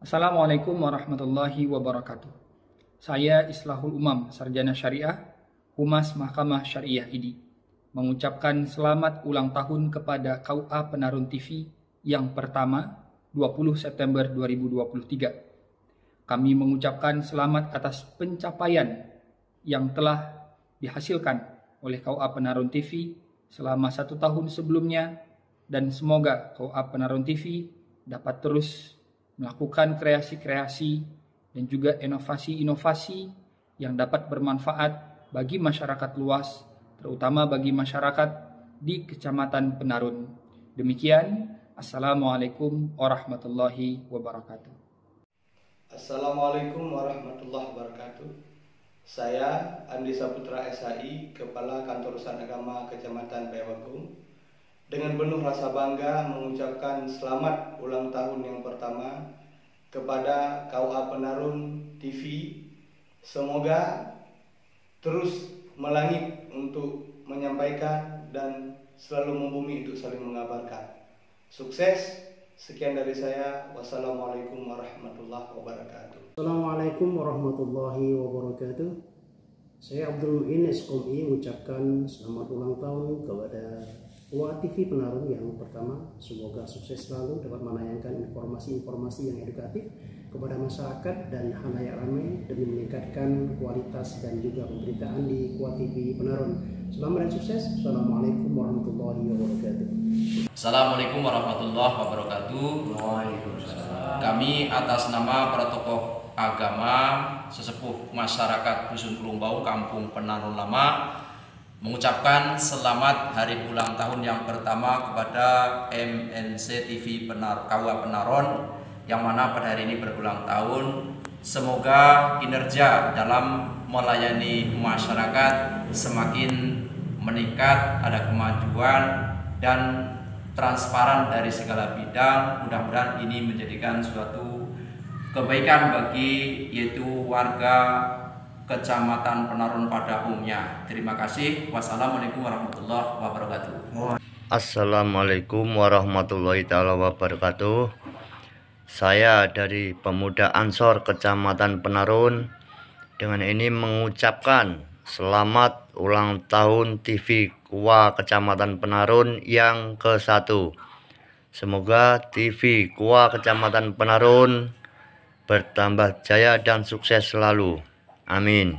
Assalamualaikum warahmatullahi wabarakatuh. Saya Islahul Umam, Sarjana Syariah, Humas Mahkamah Syariah ID, mengucapkan selamat ulang tahun kepada KUA Penarun TV yang pertama 20 September 2023. Kami mengucapkan selamat atas pencapaian yang telah dihasilkan oleh KUA Penarun TV selama 1 tahun sebelumnya, dan semoga KUA Penarun TV dapat terus melakukan kreasi-kreasi dan juga inovasi-inovasi yang dapat bermanfaat bagi masyarakat luas, terutama bagi masyarakat di Kecamatan Penarun. Demikian, Assalamualaikum warahmatullahi wabarakatuh. Assalamualaikum warahmatullahi wabarakatuh. Saya Andi Saputra SHI, Kepala Kantor Urusan Agama Kecamatan Payawagung, dengan penuh rasa bangga mengucapkan selamat ulang tahun yang pertama kepada KUA Penarun TV. Semoga terus melangit untuk menyampaikan dan selalu membumi untuk saling mengabarkan. Sukses. Sekian dari saya. Wassalamualaikum warahmatullahi wabarakatuh. Assalamualaikum warahmatullahi wabarakatuh. Saya Abdul Muin SKOMI mengucapkan selamat ulang tahun kepada KUA TV Penarun yang pertama. Semoga sukses selalu dapat menayangkan informasi-informasi yang edukatif kepada masyarakat dan halayak ramai demi meningkatkan kualitas dan juga pemberitaan di KUA TV Penarun. Selamat dan sukses. Assalamualaikum warahmatullahi wabarakatuh. Assalamualaikum warahmatullahi wabarakatuh. Kami atas nama para tokoh agama, sesepuh masyarakat Dusun Kelumbau, Kampung Penarun Lama, mengucapkan selamat hari ulang tahun yang pertama kepada MNC TV KUA Penarun, yang mana pada hari ini berulang tahun. Semoga kinerja dalam melayani masyarakat semakin meningkat, ada kemajuan dan transparan dari segala bidang. Mudah-mudahan ini menjadikan suatu kebaikan bagi yaitu warga Kecamatan Penarun pada umumnya. Terima kasih. Wassalamualaikum warahmatullahi wabarakatuh. Assalamualaikum warahmatullahi wabarakatuh. Saya dari Pemuda Ansor Kecamatan Penarun dengan ini mengucapkan selamat ulang tahun TV KUA Kecamatan Penarun yang ke-1. Semoga TV KUA Kecamatan Penarun bertambah jaya dan sukses selalu. Amin.